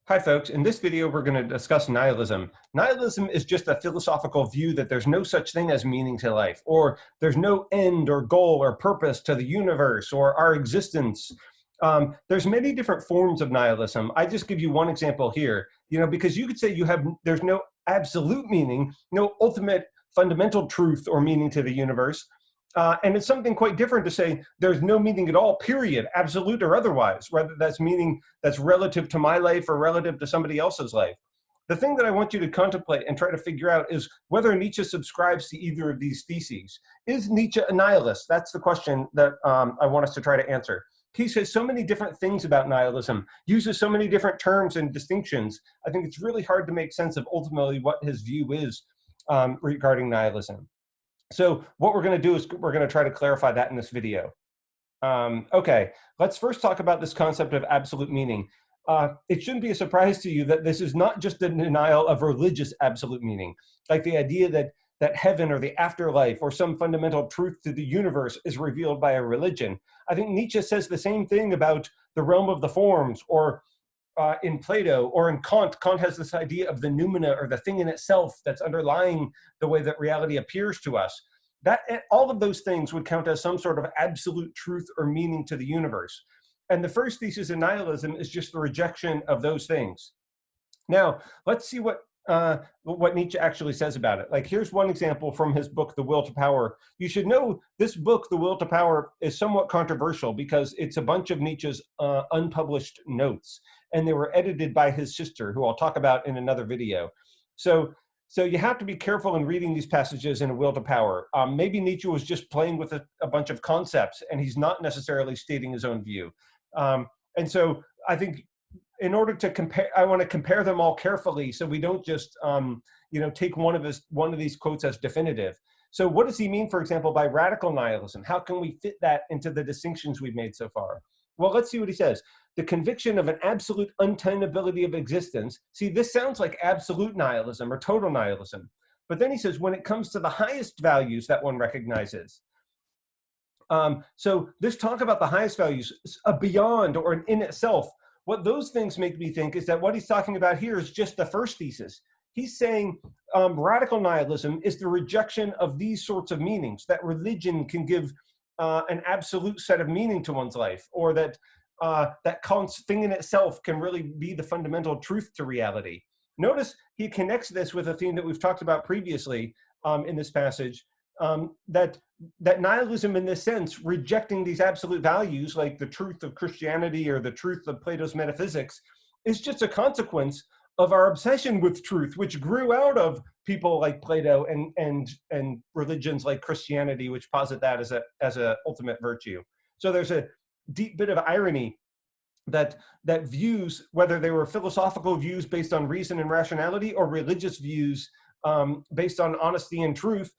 Hi folks, in this video we're going to discuss nihilism. Nihilism is just a philosophical view that there's no such thing as meaning to life, or there's no end or goal or purpose to the universe or our existence. There's many different forms of nihilism. I just give you one example here, because you could say there's no absolute meaning, no ultimate fundamental truth or meaning to the universe. And it's something quite different to say there's no meaning at all, period, absolute or otherwise, whether that's meaning that's relative to my life or relative to somebody else's life. The thing that I want you to contemplate and try to figure out is whether Nietzsche subscribes to either of these theses. Is Nietzsche a nihilist? That's the question that I want us to try to answer. He says so many different things about nihilism, uses so many different terms and distinctions. I think it's really hard to make sense of ultimately what his view is regarding nihilism. So what we're going to do is we're going to try to clarify that in this video. Okay, let's first talk about this concept of absolute meaning. It shouldn't be a surprise to you that this is not just a denial of religious absolute meaning, like the idea that heaven or the afterlife or some fundamental truth to the universe is revealed by a religion. I think Nietzsche says the same thing about the realm of the forms, or in Plato, or in Kant. Kant has this idea of the noumena, or the thing in itself that's underlying the way that reality appears to us. That all of those things would count as some sort of absolute truth or meaning to the universe. And the first thesis in nihilism is just the rejection of those things. Now, let's see what Nietzsche actually says about it. Like, here's one example from his book, The Will to Power. You should know this book, The Will to Power, is somewhat controversial because it's a bunch of Nietzsche's unpublished notes, and they were edited by his sister, who I'll talk about in another video. So you have to be careful in reading these passages in A Will to Power. Maybe Nietzsche was just playing with a bunch of concepts, and he's not necessarily stating his own view. And so I think in order to compare, I want to compare them all carefully so we don't just take one of these quotes as definitive. So what does he mean, for example, by radical nihilism? How can we fit that into the distinctions we've made so far? Well, let's see what he says. The conviction of an absolute untenability of existence. See, this sounds like absolute nihilism or total nihilism. But then he says, when it comes to the highest values that one recognizes. So this talk about the highest values, a beyond or an in itself, what those things make me think is that what he's talking about here is just the first thesis. He's saying radical nihilism is the rejection of these sorts of meanings, that religion can give an absolute set of meaning to one's life, or that that thing in itself can really be the fundamental truth to reality. Notice he connects this with a theme that we've talked about previously in this passage, that nihilism, in this sense, rejecting these absolute values like the truth of Christianity or the truth of Plato's metaphysics, is just a consequence of our obsession with truth, which grew out of people like Plato and religions like Christianity, which posit that as a ultimate virtue. So there's a deep bit of irony that views, whether they were philosophical views based on reason and rationality, or religious views based on honesty and truth,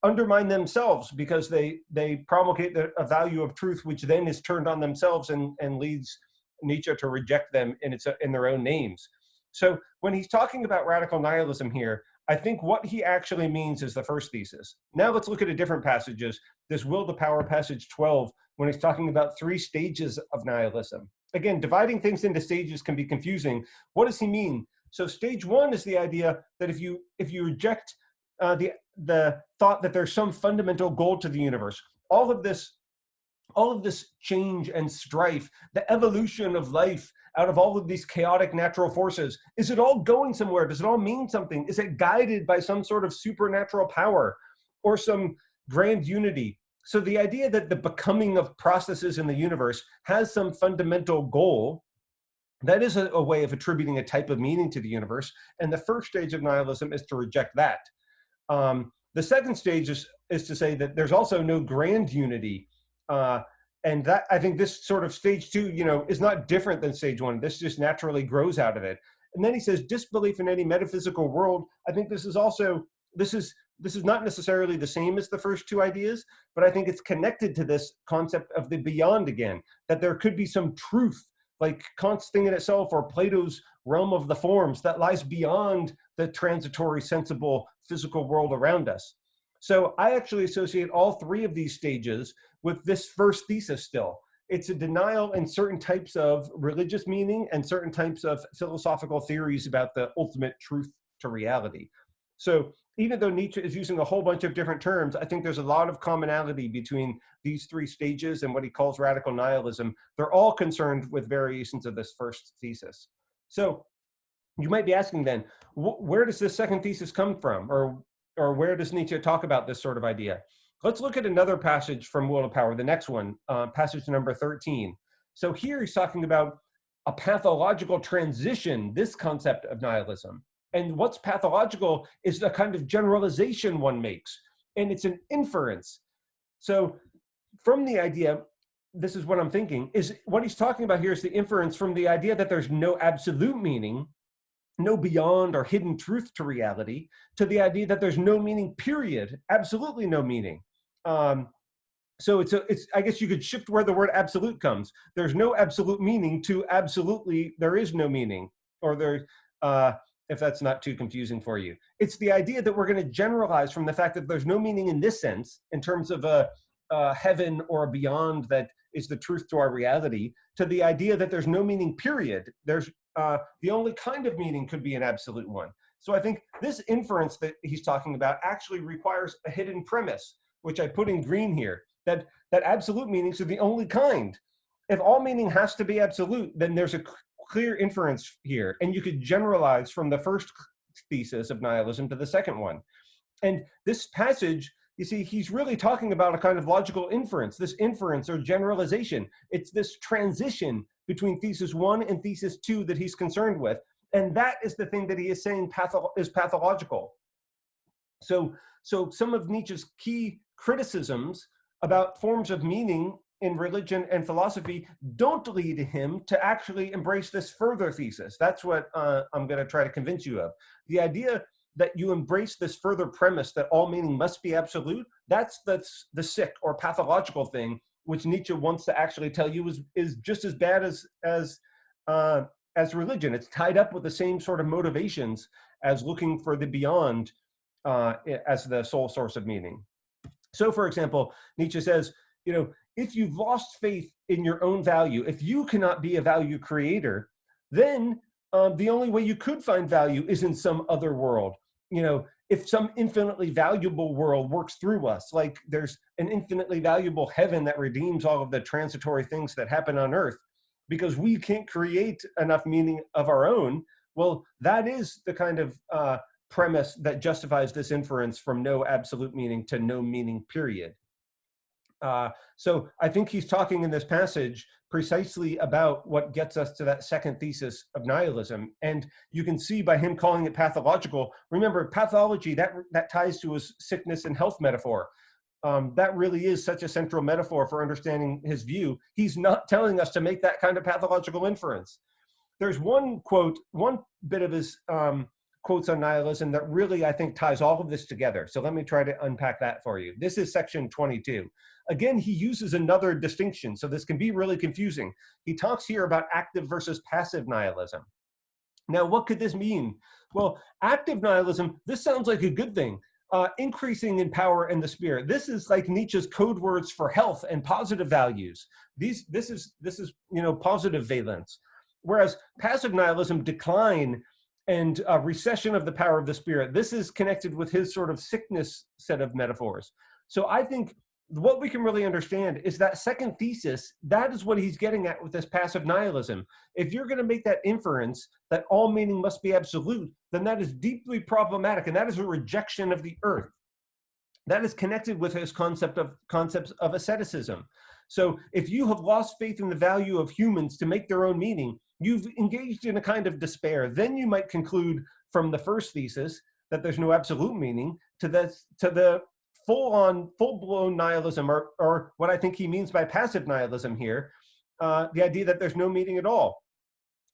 undermine themselves because they promulgate a value of truth, which then is turned on themselves and leads Nietzsche to reject them in their own names. So when he's talking about radical nihilism here, I think what he actually means is the first thesis. Now let's look at a different passages. This Will to Power, passage 12, when he's talking about 3 stages of nihilism. Again, dividing things into stages can be confusing. What does he mean? So stage 1 is the idea that if you reject the thought that there's some fundamental goal to the universe, all of this change and strife, the evolution of life out of all of these chaotic natural forces, is it all going somewhere? Does it all mean something? Is it guided by some sort of supernatural power or some grand unity? So the idea that the becoming of processes in the universe has some fundamental goal, that is a way of attributing a type of meaning to the universe. And the first stage of nihilism is to reject that. The second stage is to say that there's also no grand unity. And that, I think this sort of stage 2, is not different than stage 1. This just naturally grows out of it. And then he says disbelief in any metaphysical world. I think this is not necessarily the same as the first 2 ideas, but I think it's connected to this concept of the beyond again, that there could be some truth, like Kant's thing in itself or Plato's realm of the forms, that lies beyond the transitory, sensible, physical world around us. So I actually associate all 3 of these stages with this first thesis still. it's a denial in certain types of religious meaning and certain types of philosophical theories about the ultimate truth to reality. So even though Nietzsche is using a whole bunch of different terms, I think there's a lot of commonality between these three stages and what he calls radical nihilism. They're all concerned with variations of this first thesis. So you might be asking then, where does this second thesis come from? Or where does Nietzsche talk about this sort of idea? Let's look at another passage from Will to Power, the next one, passage number 13. So here he's talking about a pathological transition, this concept of nihilism. And what's pathological is the kind of generalization one makes, and it's an inference. So from the idea, this is what I'm thinking, is what he's talking about here is the inference from the idea that there's no absolute meaning, no beyond or hidden truth to reality, to the idea that there's no meaning, period, absolutely no meaning. So it's I guess you could shift where the word absolute comes. There's no absolute meaning to absolutely there is no meaning, or there, if that's not too confusing for you. It's the idea that we're going to generalize from the fact that there's no meaning in this sense, in terms of a heaven or a beyond that is the truth to our reality, to the idea that there's no meaning, period. There's the only kind of meaning could be an absolute one. So I think this inference that he's talking about actually requires a hidden premise, which I put in green here, that absolute meanings are the only kind. If all meaning has to be absolute, then there's a clear inference here, and you could generalize from the first thesis of nihilism to the second one. And this passage, you see, he's really talking about a kind of logical inference, this inference or generalization. It's this transition between thesis 1 and thesis 2 that he's concerned with. And that is the thing that he is saying is pathological. So some of Nietzsche's key criticisms about forms of meaning in religion and philosophy don't lead him to actually embrace this further thesis. That's what I'm going to try to convince you of. The idea that you embrace this further premise that all meaning must be absolute, that's the sick or pathological thing, which Nietzsche wants to actually tell you is just as bad as religion. It's tied up with the same sort of motivations as looking for the beyond as the sole source of meaning. So, for example, Nietzsche says, if you've lost faith in your own value, if you cannot be a value creator, then the only way you could find value is in some other world. If some infinitely valuable world works through us, like there's an infinitely valuable heaven that redeems all of the transitory things that happen on earth, because we can't create enough meaning of our own, well, that is the kind of premise that justifies this inference from no absolute meaning to no meaning, period. So I think he's talking in this passage precisely about what gets us to that second thesis of nihilism. And you can see by him calling it pathological, remember, pathology, that ties to his sickness and health metaphor. That really is such a central metaphor for understanding his view. He's not telling us to make that kind of pathological inference. There's one bit of his quotes on nihilism that really, I think, ties all of this together. So let me try to unpack that for you. This is section 22. Again, he uses another distinction, so this can be really confusing. He talks here about active versus passive nihilism. Now, what could this mean? Well, active nihilism, this sounds like a good thing. Increasing in power and the spirit. This is like Nietzsche's code words for health and positive values. This is positive valence. Whereas passive nihilism, decline and recession of the power of the spirit. This is connected with his sort of sickness set of metaphors. So I think what we can really understand is that second thesis, that is what he's getting at with this passive nihilism. If you're going to make that inference that all meaning must be absolute, then that is deeply problematic, and that is a rejection of the earth. That is connected with his concepts of asceticism. So if you have lost faith in the value of humans to make their own meaning, you've engaged in a kind of despair. Then you might conclude from the first thesis that there's no absolute meaning to the full-blown nihilism, or what I think he means by passive nihilism here, the idea that there's no meaning at all.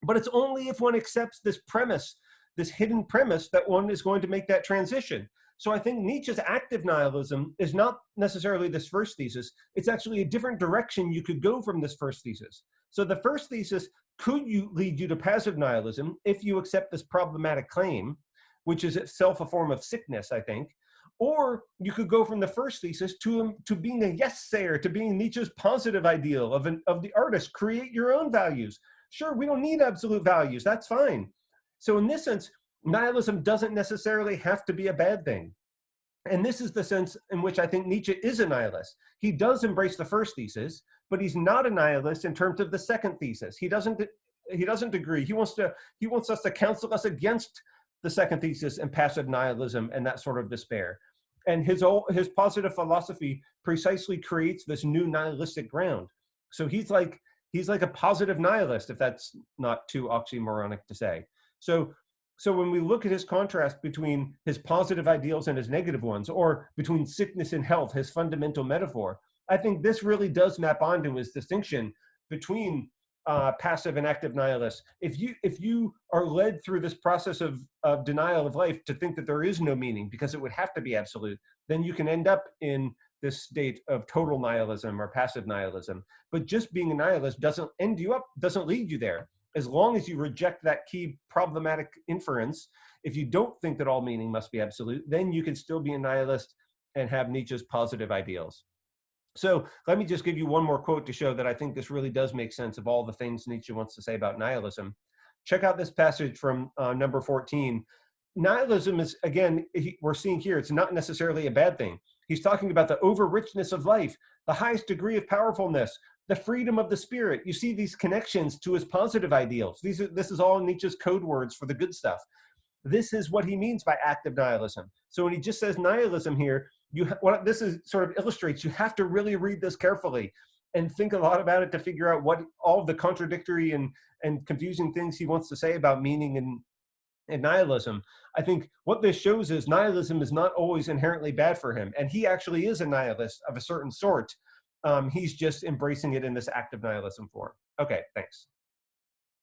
But it's only if one accepts this premise, this hidden premise, that one is going to make that transition. So I think Nietzsche's active nihilism is not necessarily this first thesis. It's actually a different direction you could go from this first thesis. So the first thesis could lead you to passive nihilism if you accept this problematic claim, which is itself a form of sickness, I think. Or you could go from the first thesis to being a yes-sayer, to being Nietzsche's positive ideal of the artist. Create your own values. Sure, we don't need absolute values. That's fine. So in this sense, nihilism doesn't necessarily have to be a bad thing. And this is the sense in which I think Nietzsche is a nihilist. He does embrace the first thesis, but he's not a nihilist in terms of the second thesis. He doesn't agree. He wants us to counsel us against the second thesis and passive nihilism and that sort of despair. And his positive philosophy precisely creates this new nihilistic ground. So he's like a positive nihilist, if that's not too oxymoronic to say. So when we look at his contrast between his positive ideals and his negative ones, or between sickness and health, his fundamental metaphor, I think this really does map onto his distinction between passive and active nihilists. If you are led through this process of denial of life to think that there is no meaning because it would have to be absolute, then you can end up in this state of total nihilism or passive nihilism. But just being a nihilist doesn't lead you there. As long as you reject that key problematic inference, if you don't think that all meaning must be absolute, then you can still be a nihilist and have Nietzsche's positive ideals. So let me just give you one more quote to show that I think this really does make sense of all the things Nietzsche wants to say about nihilism. Check out this passage from number 14. Nihilism is, again, we're seeing here, it's not necessarily a bad thing. He's talking about the over-richness of life, the highest degree of powerfulness, the freedom of the spirit. You see these connections to his positive ideals. This is all Nietzsche's code words for the good stuff. This is what he means by active nihilism. So when he just says nihilism here, what this is sort of illustrates, you have to really read this carefully and think a lot about it to figure out what all of the contradictory and confusing things he wants to say about meaning and nihilism. I think what this shows is nihilism is not always inherently bad for him. And he actually is a nihilist of a certain sort. He's just embracing it in this active nihilism form. Okay, thanks.